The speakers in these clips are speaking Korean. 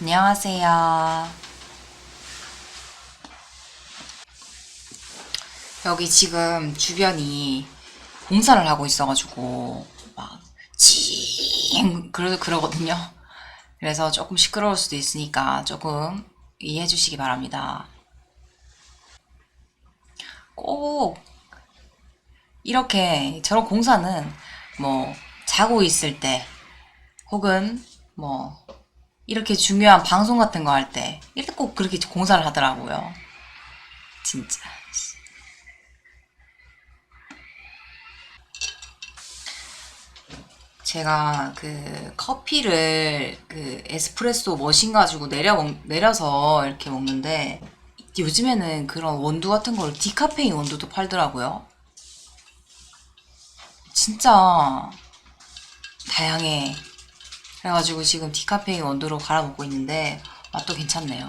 안녕하세요. 여기 지금 주변이 공사를 하고 있어가지고 막 그래도 그러거든요. 그래서 조금 시끄러울 수도 있으니까 조금 이해해 주시기 바랍니다. 꼭 이렇게 저런 공사는 뭐 자고 있을 때 혹은 뭐 이렇게 중요한 방송 같은 거 할 때 이렇게 꼭 그렇게 공사를 하더라고요. 진짜. 제가 그 커피를 그 에스프레소 머신 가지고 내려서 이렇게 먹는데 요즘에는 그런 원두 같은 걸 디카페인 원두도 팔더라고요. 진짜 다양해. 그래가지고 지금 디카페인 원두로 갈아 먹고 있는데 맛도 괜찮네요.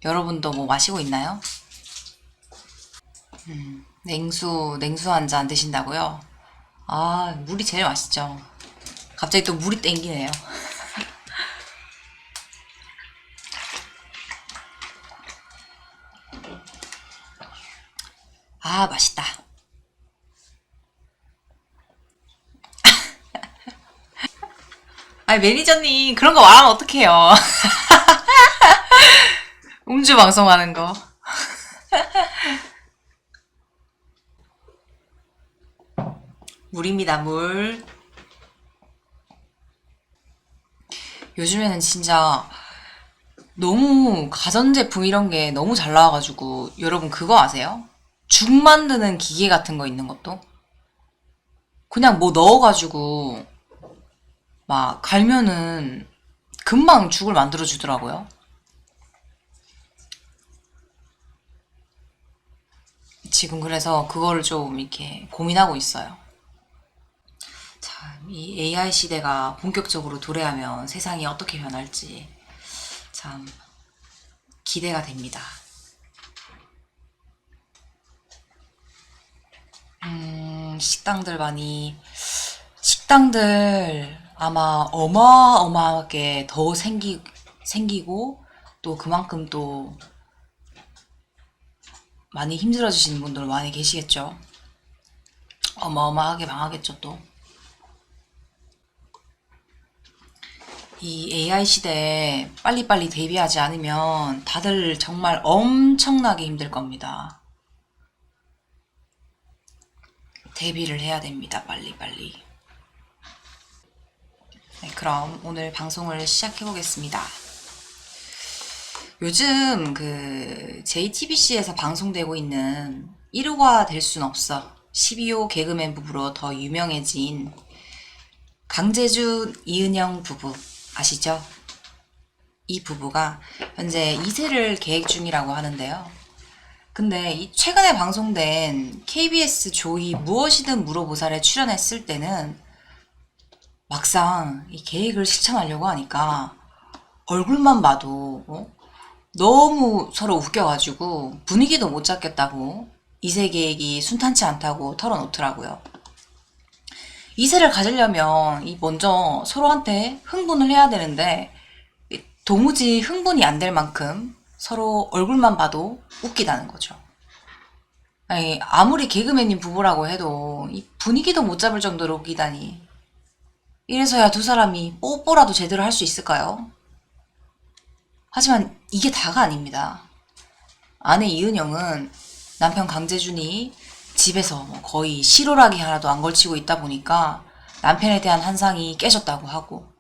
여러분도 뭐 마시고 있나요? 냉수 한 잔 드신다고요? 아, 물이 제일 맛있죠. 갑자기 또 물이 땡기네요. 아, 맛있다. 아니, 매니저님, 그런 거 말하면 어떡해요. 음주 방송하는 거. 물입니다, 물. 요즘에는 진짜 너무 가전제품 이런 게 너무 잘 나와가지고, 여러분 그거 아세요? 죽 만드는 기계 같은 거 있는 것도? 그냥 뭐 넣어가지고, 막 갈면은 금방 죽을 만들어 주더라고요. 지금 그래서 그거를 좀 이렇게 고민하고 있어요. 참, 이 AI 시대가 본격적으로 도래하면 세상이 어떻게 변할지 참 기대가 됩니다. 식당들 아마 어마어마하게 더 생기고 또 그만큼 또 많이 힘들어지시는 분들 많이 계시겠죠. 어마어마하게 망하겠죠 또. 이 AI 시대에 빨리빨리 대비하지 않으면 다들 정말 엄청나게 힘들 겁니다. 대비를 해야 됩니다. 빨리빨리. 네, 그럼 오늘 방송을 시작해 보겠습니다. 요즘 그 JTBC에서 방송되고 있는 1호가 될 순 없어 12호 개그맨 부부로 더 유명해진 강재준, 이은영 부부 아시죠? 이 부부가 현재 2세를 계획 중이라고 하는데요. 근데 이 최근에 방송된 KBS 조이 무엇이든 물어보살에 출연했을 때는 막상 이 계획을 실천하려고 하니까 얼굴만 봐도 너무 서로 웃겨가지고 분위기도 못 잡겠다고 2세 계획이 순탄치 않다고 털어놓더라고요. 2세를 가지려면 이 먼저 서로한테 흥분을 해야 되는데 도무지 흥분이 안 될 만큼 서로 얼굴만 봐도 웃기다는 거죠. 아니, 아무리 개그맨님 부부라고 해도 이 분위기도 못 잡을 정도로 웃기다니. 이래서야 두 사람이 뽀뽀라도 제대로 할 수 있을까요? 하지만 이게 다가 아닙니다. 아내 이은영은 남편 강재준이 집에서 거의 실오라기 하나도 안 걸치고 있다 보니까 남편에 대한 환상이 깨졌다고 하고,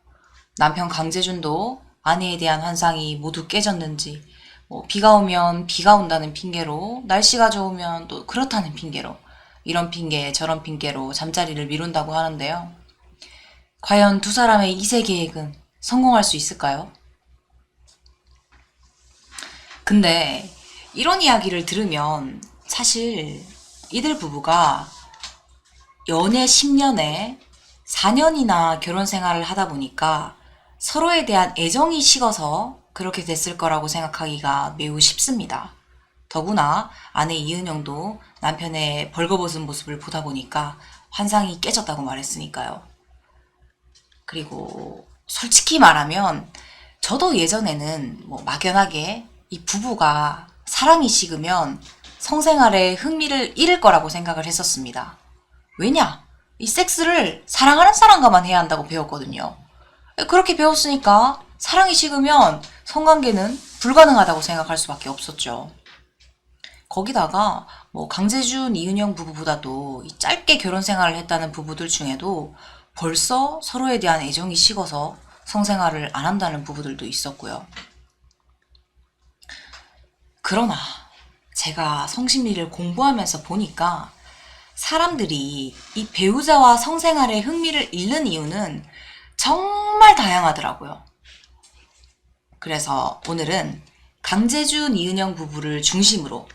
남편 강재준도 아내에 대한 환상이 모두 깨졌는지 뭐 비가 오면 비가 온다는 핑계로, 날씨가 좋으면 또 그렇다는 핑계로, 이런 핑계 저런 핑계로 잠자리를 미룬다고 하는데요. 과연 두 사람의 이세 계획은 성공할 수 있을까요? 근데 이런 이야기를 들으면 사실 이들 부부가 연애 10년에 4년이나 결혼 생활을 하다 보니까 서로에 대한 애정이 식어서 그렇게 됐을 거라고 생각하기가 매우 쉽습니다. 더구나 아내 이은영도 남편의 벌거벗은 모습을 보다 보니까 환상이 깨졌다고 말했으니까요. 그리고 솔직히 말하면 저도 예전에는 뭐 막연하게 이 부부가 사랑이 식으면 성생활에 흥미를 잃을 거라고 생각을 했었습니다. 왜냐? 이 섹스를 사랑하는 사람과만 해야 한다고 배웠거든요. 그렇게 배웠으니까 사랑이 식으면 성관계는 불가능하다고 생각할 수밖에 없었죠. 거기다가 뭐 강재준, 이은영 부부보다도 이 짧게 결혼 생활을 했다는 부부들 중에도 벌써 서로에 대한 애정이 식어서 성생활을 안 한다는 부부들도 있었고요. 그러나 제가 성심리를 공부하면서 보니까 사람들이 이 배우자와 성생활에 흥미를 잃는 이유는 정말 다양하더라고요. 그래서 오늘은 강재준, 이은영 부부를 중심으로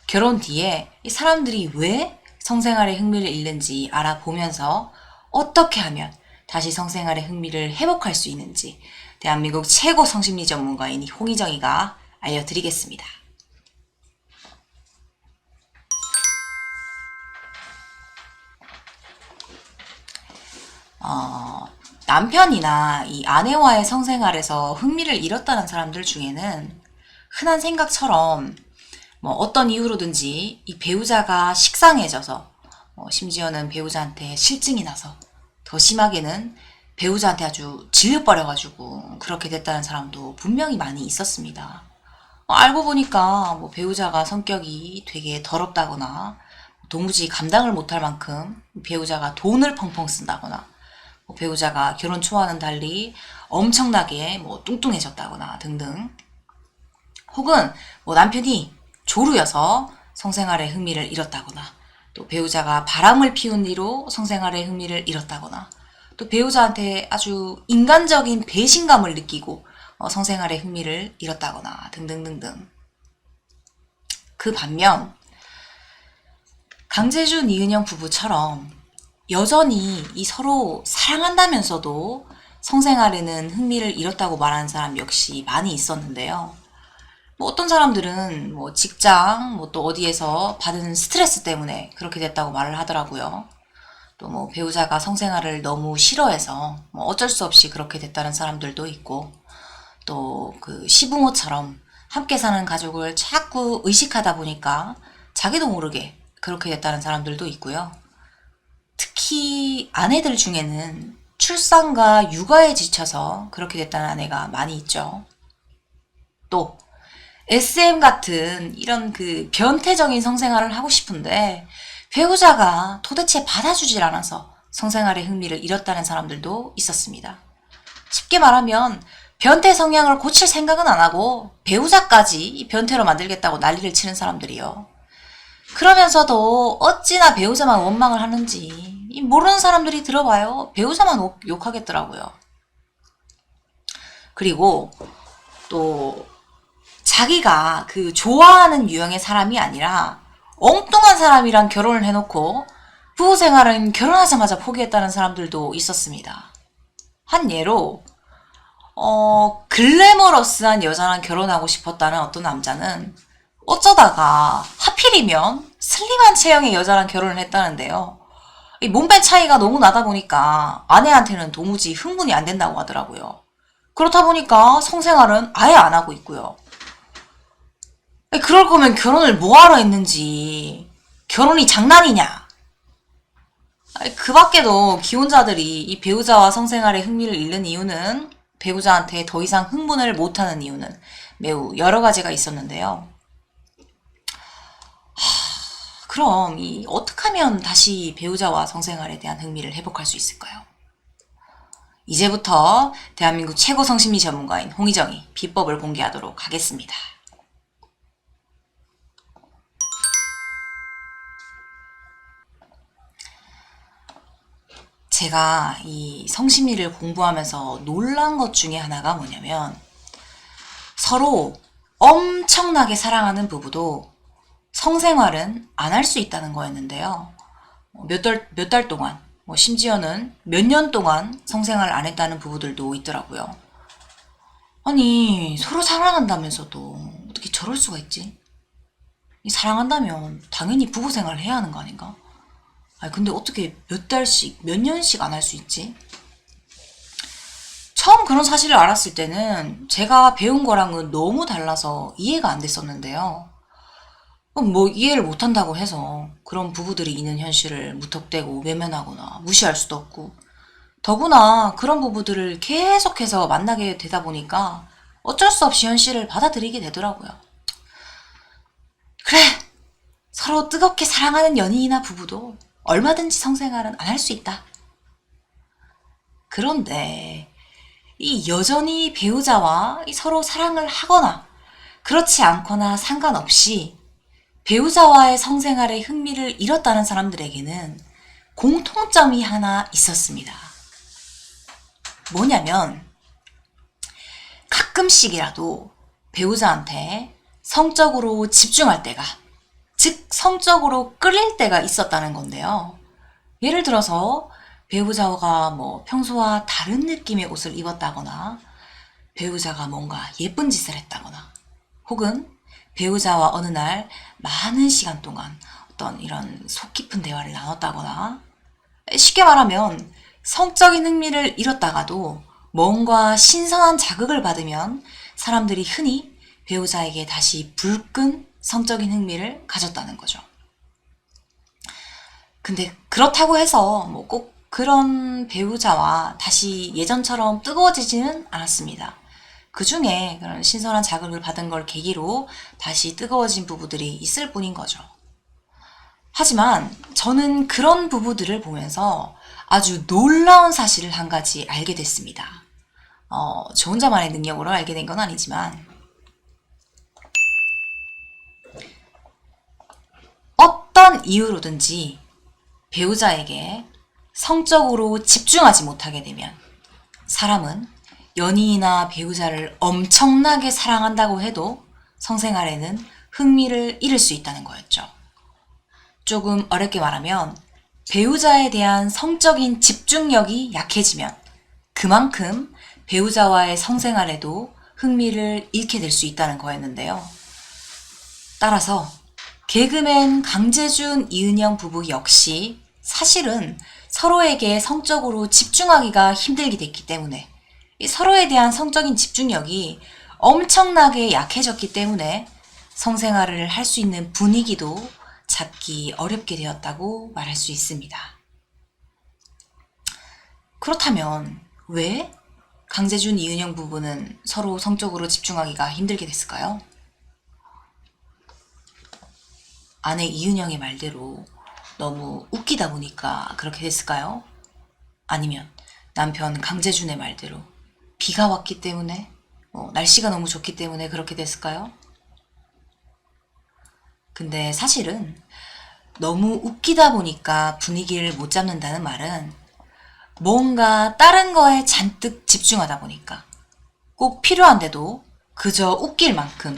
결혼 뒤에 이 사람들이 왜 성생활에 흥미를 잃는지 알아보면서 어떻게 하면 다시 성생활에 흥미를 회복할 수 있는지 대한민국 최고 성심리 전문가인 홍희정이가 알려드리겠습니다. 남편이나 이 아내와의 성생활에서 흥미를 잃었다는 사람들 중에는 흔한 생각처럼 뭐 어떤 이유로든지 이 배우자가 식상해져서 심지어는 배우자한테 실증이 나서 더 심하게는 배우자한테 아주 질려버려가지고 그렇게 됐다는 사람도 분명히 많이 있었습니다. 알고 보니까 뭐 배우자가 성격이 되게 더럽다거나 도무지 감당을 못할 만큼 배우자가 돈을 펑펑 쓴다거나 배우자가 결혼 초와는 달리 엄청나게 뭐 뚱뚱해졌다거나 등등, 혹은 뭐 남편이 조루여서 성생활에 흥미를 잃었다거나, 또 배우자가 바람을 피운 뒤로 성생활에 흥미를 잃었다거나, 또 배우자한테 아주 인간적인 배신감을 느끼고 성생활에 흥미를 잃었다거나 등등등등. 그 반면 강재준, 이은영 부부처럼 여전히 이 서로 사랑한다면서도 성생활에는 흥미를 잃었다고 말하는 사람 역시 많이 있었는데요. 뭐 어떤 사람들은 뭐 직장, 뭐 또 어디에서 받은 스트레스 때문에 그렇게 됐다고 말을 하더라고요. 또 뭐 배우자가 성생활을 너무 싫어해서 뭐 어쩔 수 없이 그렇게 됐다는 사람들도 있고, 또 그 시부모처럼 함께 사는 가족을 자꾸 의식하다 보니까 자기도 모르게 그렇게 됐다는 사람들도 있고요. 특히 아내들 중에는 출산과 육아에 지쳐서 그렇게 됐다는 아내가 많이 있죠. 또 SM 같은 이런 그 변태적인 성생활을 하고 싶은데 배우자가 도대체 받아주질 않아서 성생활의 흥미를 잃었다는 사람들도 있었습니다. 쉽게 말하면 변태 성향을 고칠 생각은 안 하고 배우자까지 변태로 만들겠다고 난리를 치는 사람들이요. 그러면서도 어찌나 배우자만 원망을 하는지 모르는 사람들이 들어봐요. 배우자만 욕하겠더라고요. 그리고 또 자기가 그 좋아하는 유형의 사람이 아니라 엉뚱한 사람이랑 결혼을 해놓고 부부 생활은 결혼하자마자 포기했다는 사람들도 있었습니다. 한 예로 글래머러스한 여자랑 결혼하고 싶었다는 어떤 남자는 어쩌다가 하필이면 슬림한 체형의 여자랑 결혼을 했다는데요. 이 몸매 차이가 너무 나다 보니까 아내한테는 도무지 흥분이 안 된다고 하더라고요. 그렇다 보니까 성생활은 아예 안 하고 있고요. 그럴 거면 결혼을 뭐하러 했는지, 결혼이 장난이냐. 그 밖에도 기혼자들이 이 배우자와 성생활에 흥미를 잃는 이유는, 배우자한테 더 이상 흥분을 못하는 이유는 매우 여러 가지가 있었는데요. 그럼 어떻게 하면 다시 배우자와 성생활에 대한 흥미를 회복할 수 있을까요? 이제부터 대한민국 최고 성심리 전문가인 홍희정이 비법을 공개하도록 하겠습니다. 제가 이 성심리를 공부하면서 놀란 것 중에 하나가 뭐냐면, 서로 엄청나게 사랑하는 부부도 성생활은 안 할 수 있다는 거였는데요. 몇 달 동안, 심지어는 몇 년 동안 성생활을 안 했다는 부부들도 있더라고요. 아니, 서로 사랑한다면서도 어떻게 저럴 수가 있지? 사랑한다면 당연히 부부 생활을 해야 하는 거 아닌가? 아니, 근데 어떻게 몇 달씩, 몇 년씩 안 할 수 있지? 처음 그런 사실을 알았을 때는 제가 배운 거랑은 너무 달라서 이해가 안 됐었는데요. 뭐 이해를 못한다고 해서 그런 부부들이 있는 현실을 무턱대고 외면하거나 무시할 수도 없고, 더구나 그런 부부들을 계속해서 만나게 되다 보니까 어쩔 수 없이 현실을 받아들이게 되더라고요. 그래! 서로 뜨겁게 사랑하는 연인이나 부부도 얼마든지 성생활은 안 할 수 있다. 그런데 이 여전히 배우자와 서로 사랑을 하거나 그렇지 않거나 상관없이 배우자와의 성생활에 흥미를 잃었다는 사람들에게는 공통점이 하나 있었습니다. 뭐냐면 가끔씩이라도 배우자한테 성적으로 집중할 때가, 즉 성적으로 끌릴 때가 있었다는 건데요. 예를 들어서 배우자가 뭐 평소와 다른 느낌의 옷을 입었다거나, 배우자가 뭔가 예쁜 짓을 했다거나, 혹은 배우자와 어느 날 많은 시간 동안 어떤 이런 속 깊은 대화를 나눴다거나, 쉽게 말하면 성적인 흥미를 잃었다가도 뭔가 신선한 자극을 받으면 사람들이 흔히 배우자에게 다시 불끈 성적인 흥미를 가졌다는 거죠. 근데 그렇다고 해서 뭐 꼭 그런 배우자와 다시 예전처럼 뜨거워지지는 않았습니다. 그 중에 그런 신선한 자극을 받은 걸 계기로 다시 뜨거워진 부부들이 있을 뿐인 거죠. 하지만 저는 그런 부부들을 보면서 아주 놀라운 사실을 한 가지 알게 됐습니다. 저 혼자만의 능력으로 알게 된 건 아니지만, 어떤 이유로든지 배우자에게 성적으로 집중하지 못하게 되면 사람은 연인이나 배우자를 엄청나게 사랑한다고 해도 성생활에는 흥미를 잃을 수 있다는 거였죠. 조금 어렵게 말하면 배우자에 대한 성적인 집중력이 약해지면 그만큼 배우자와의 성생활에도 흥미를 잃게 될 수 있다는 거였는데요. 따라서 개그맨 강재준, 이은영 부부 역시 사실은 서로에게 성적으로 집중하기가 힘들게 됐기 때문에, 서로에 대한 성적인 집중력이 엄청나게 약해졌기 때문에 성생활을 할 수 있는 분위기도 잡기 어렵게 되었다고 말할 수 있습니다. 그렇다면 왜 강재준, 이은영 부부는 서로 성적으로 집중하기가 힘들게 됐을까요? 아내 이은영의 말대로 너무 웃기다 보니까 그렇게 됐을까요? 아니면 남편 강재준의 말대로 비가 왔기 때문에, 날씨가 너무 좋기 때문에 그렇게 됐을까요? 근데 사실은 너무 웃기다 보니까 분위기를 못 잡는다는 말은 뭔가 다른 거에 잔뜩 집중하다 보니까 꼭 필요한데도 그저 웃길 만큼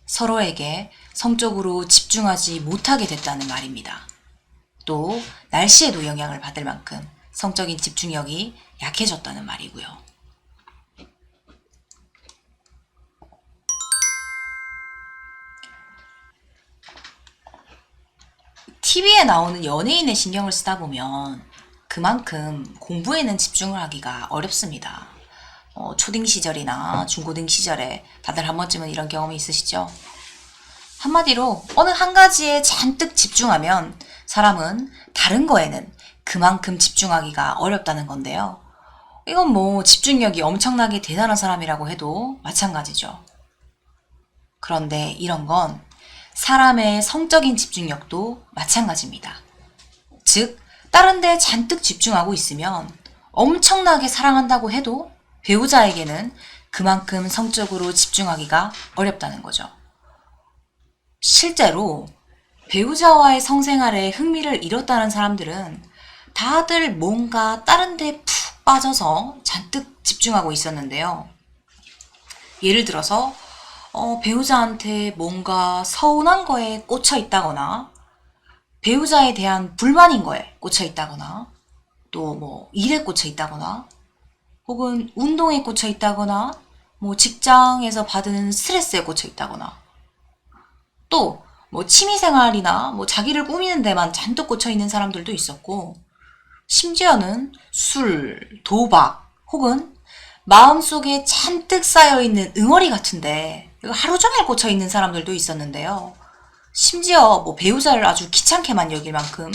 서로에게 성적으로 집중하지 못하게 됐다는 말입니다. 또 날씨에도 영향을 받을 만큼 성적인 집중력이 약해졌다는 말이고요. TV에 나오는 연예인의 신경을 쓰다 보면 그만큼 공부에는 집중을 하기가 어렵습니다. 초딩 시절이나 중고등 시절에 다들 한 번쯤은 이런 경험이 있으시죠? 한마디로 어느 한 가지에 잔뜩 집중하면 사람은 다른 거에는 그만큼 집중하기가 어렵다는 건데요. 이건 뭐 집중력이 엄청나게 대단한 사람이라고 해도 마찬가지죠. 그런데 이런 건 사람의 성적인 집중력도 마찬가지입니다. 즉, 다른 데 잔뜩 집중하고 있으면 엄청나게 사랑한다고 해도 배우자에게는 그만큼 성적으로 집중하기가 어렵다는 거죠. 실제로 배우자와의 성생활에 흥미를 잃었다는 사람들은 다들 뭔가 다른 데 푹 빠져서 잔뜩 집중하고 있었는데요. 예를 들어서 배우자한테 뭔가 서운한 거에 꽂혀 있다거나, 배우자에 대한 불만인 거에 꽂혀 있다거나, 또 뭐 일에 꽂혀 있다거나, 혹은 운동에 꽂혀 있다거나, 뭐 직장에서 받은 스트레스에 꽂혀 있다거나, 또 뭐 취미생활이나 뭐 자기를 꾸미는 데만 잔뜩 꽂혀 있는 사람들도 있었고, 심지어는 술, 도박, 혹은 마음속에 잔뜩 쌓여있는 응어리 같은데 하루 종일 꽂혀있는 사람들도 있었는데요. 심지어 뭐 배우자를 아주 귀찮게만 여길 만큼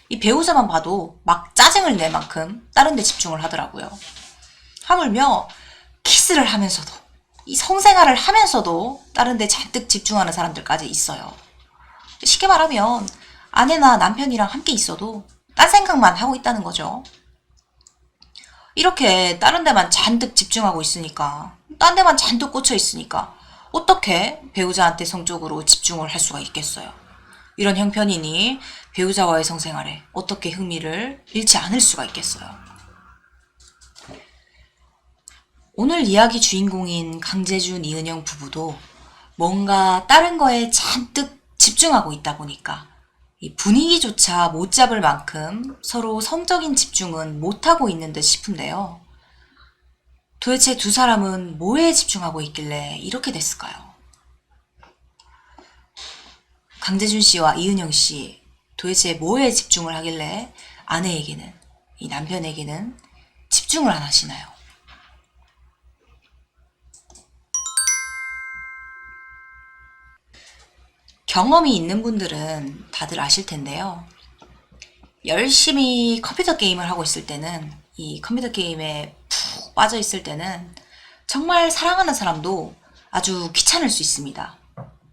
이 배우자만 봐도 막 짜증을 낼 만큼 다른 데 집중을 하더라고요. 하물며 키스를 하면서도 이 성생활을 하면서도 다른 데 잔뜩 집중하는 사람들까지 있어요. 쉽게 말하면 아내나 남편이랑 함께 있어도 딴 생각만 하고 있다는 거죠. 이렇게 다른 데만 잔뜩 집중하고 있으니까, 딴 데만 잔뜩 꽂혀 있으니까 어떻게 배우자한테 성적으로 집중을 할 수가 있겠어요. 이런 형편이니 배우자와의 성생활에 어떻게 흥미를 잃지 않을 수가 있겠어요. 오늘 이야기 주인공인 강재준, 이은영 부부도 뭔가 다른 거에 잔뜩 집중하고 있다 보니까 이 분위기조차 못 잡을 만큼 서로 성적인 집중은 못하고 있는 듯 싶은데요. 도대체 두 사람은 뭐에 집중하고 있길래 이렇게 됐을까요? 강재준 씨와 이은영 씨, 도대체 뭐에 집중을 하길래 아내에게는, 이 남편에게는 집중을 안 하시나요? 경험이 있는 분들은 다들 아실 텐데요. 열심히 컴퓨터 게임을 하고 있을 때는, 이 컴퓨터 게임에 푹 빠져 있을 때는 정말 사랑하는 사람도 아주 귀찮을 수 있습니다.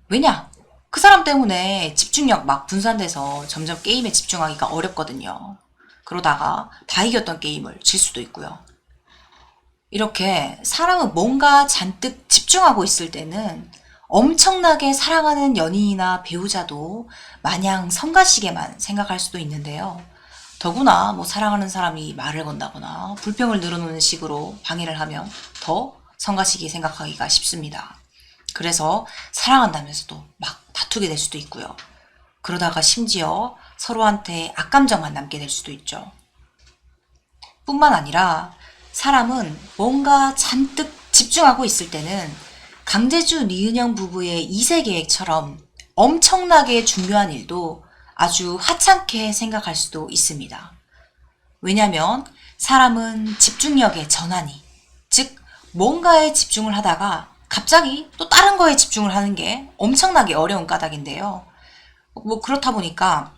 왜냐? 그 사람 때문에 집중력 막 분산돼서 점점 게임에 집중하기가 어렵거든요. 그러다가 다 이겼던 게임을 질 수도 있고요. 이렇게 사람은 뭔가 잔뜩 집중하고 있을 때는 엄청나게 사랑하는 연인이나 배우자도 마냥 성가시게만 생각할 수도 있는데요. 더구나 뭐 사랑하는 사람이 말을 건다거나 불평을 늘어놓는 식으로 방해를 하면 더 성가시게 생각하기가 쉽습니다. 그래서 사랑한다면서도 막 다투게 될 수도 있고요. 그러다가 심지어 서로한테 악감정만 남게 될 수도 있죠. 뿐만 아니라 사람은 뭔가 잔뜩 집중하고 있을 때는 강재준, 이은영 부부의 2세 계획처럼 엄청나게 중요한 일도 아주 하찮게 생각할 수도 있습니다. 왜냐하면 사람은 집중력의 전환이, 즉 뭔가에 집중을 하다가 갑자기 또 다른 거에 집중을 하는 게 엄청나게 어려운 까닭인데요. 뭐 그렇다 보니까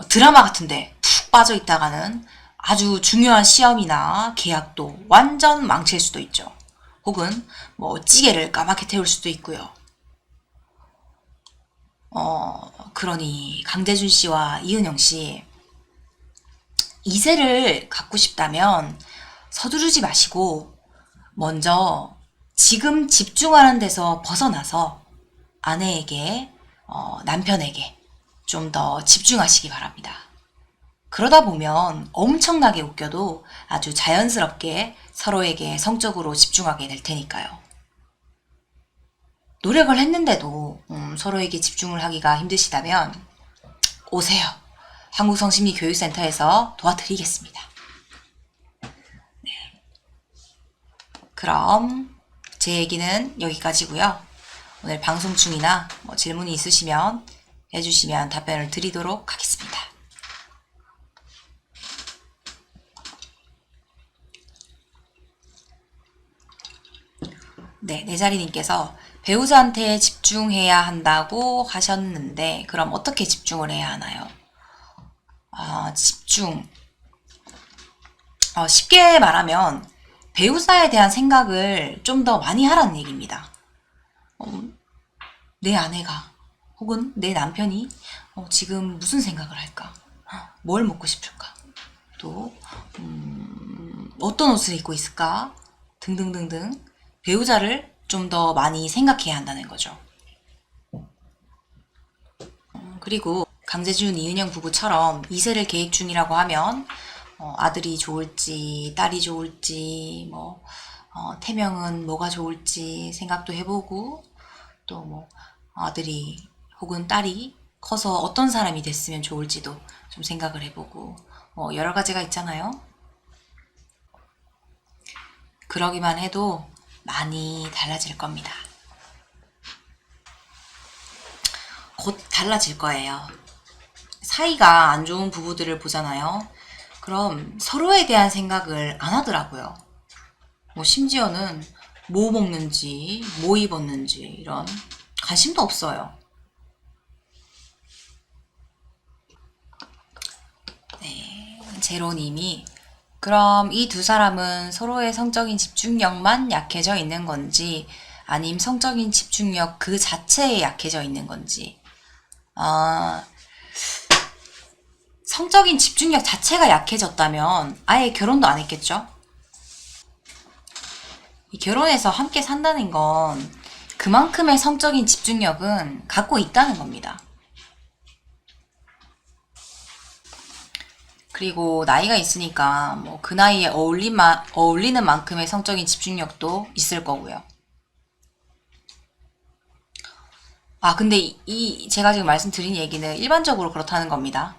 드라마 같은데 푹 빠져 있다가는 아주 중요한 시험이나 계약도 완전 망칠 수도 있죠. 혹은 뭐 찌개를 까맣게 태울 수도 있고요. 그러니 강재준 씨와 이은영 씨 2세를 갖고 싶다면 서두르지 마시고 먼저 지금 집중하는 데서 벗어나서 아내에게, 남편에게 좀 더 집중하시기 바랍니다. 그러다 보면 엄청나게 웃겨도 아주 자연스럽게 서로에게 성적으로 집중하게 될 테니까요. 노력을 했는데도 서로에게 집중을 하기가 힘드시다면 오세요. 한국성심리교육센터에서 도와드리겠습니다. 네. 그럼 제 얘기는 여기까지고요. 오늘 방송 중이나 뭐 질문이 있으시면 해주시면 답변을 드리도록 하겠습니다. 네, 내자리님께서 배우자한테 집중해야 한다고 하셨는데 그럼 어떻게 집중을 해야 하나요? 집중. 쉽게 말하면 배우자에 대한 생각을 좀 더 많이 하라는 얘기입니다. 내 아내가 혹은 내 남편이 지금 무슨 생각을 할까? 뭘 먹고 싶을까? 또 어떤 옷을 입고 있을까? 등등등등 배우자를 좀 더 많이 생각해야 한다는 거죠. 그리고 강재준, 이은영 부부처럼 2세를 계획 중이라고 하면 아들이 좋을지 딸이 좋을지 뭐 태명은 뭐가 좋을지 생각도 해보고 또 뭐 아들이 혹은 딸이 커서 어떤 사람이 됐으면 좋을지도 좀 생각을 해보고 여러 가지가 있잖아요. 그러기만 해도 많이 달라질 겁니다. 곧 달라질 거예요. 사이가 안 좋은 부부들을 보잖아요. 그럼 서로에 대한 생각을 안 하더라고요. 뭐 심지어는 뭐 먹는지, 뭐 입었는지 이런 관심도 없어요. 네, 제로님이 그럼 이 두 사람은 서로의 성적인 집중력만 약해져 있는 건지 아님 성적인 집중력 그 자체에 약해져 있는 건지. 아, 성적인 집중력 자체가 약해졌다면 아예 결혼도 안 했겠죠? 이 결혼해서 함께 산다는 건 그만큼의 성적인 집중력은 갖고 있다는 겁니다. 그리고 나이가 있으니까 뭐 그 나이에 어울리는 만큼의 성적인 집중력도 있을 거고요. 아, 근데 제가 지금 말씀드린 얘기는 일반적으로 그렇다는 겁니다.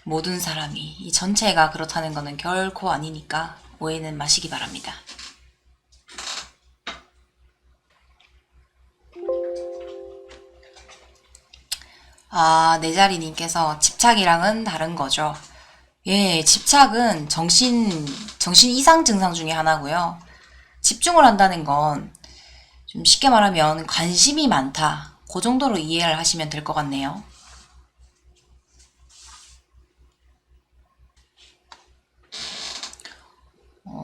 모든 사람이, 이 전체가 그렇다는 거는 결코 아니니까 오해는 마시기 바랍니다. 아, 내자리님께서 집착이랑은 다른 거죠. 예, 집착은 정신 이상 증상 중에 하나고요. 집중을 한다는 건 좀 쉽게 말하면 관심이 많다. 그 정도로 이해를 하시면 될 것 같네요.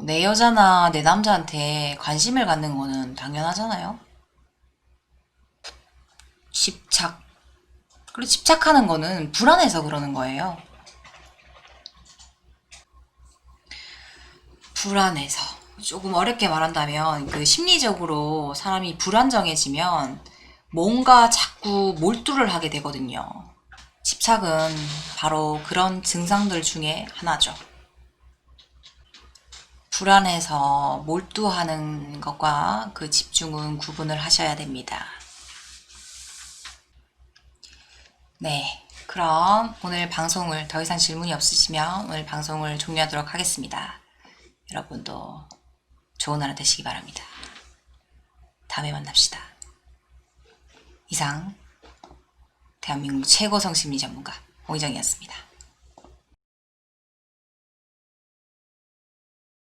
내 여자나 내 남자한테 관심을 갖는 거는 당연하잖아요. 집착. 그리고 집착하는 거는 불안해서 그러는 거예요. 불안해서. 조금 어렵게 말한다면 그 심리적으로 사람이 불안정해지면 뭔가 자꾸 몰두를 하게 되거든요. 집착은 바로 그런 증상들 중에 하나죠. 불안해서 몰두하는 것과 그 집중은 구분을 하셔야 됩니다. 네. 그럼 오늘 방송을 더 이상 질문이 없으시면 오늘 방송을 종료하도록 하겠습니다. 여러분도 좋은 하루 되시기 바랍니다. 다음에 만납시다. 이상 대한민국 최고 성심리 전문가 홍희정이었습니다.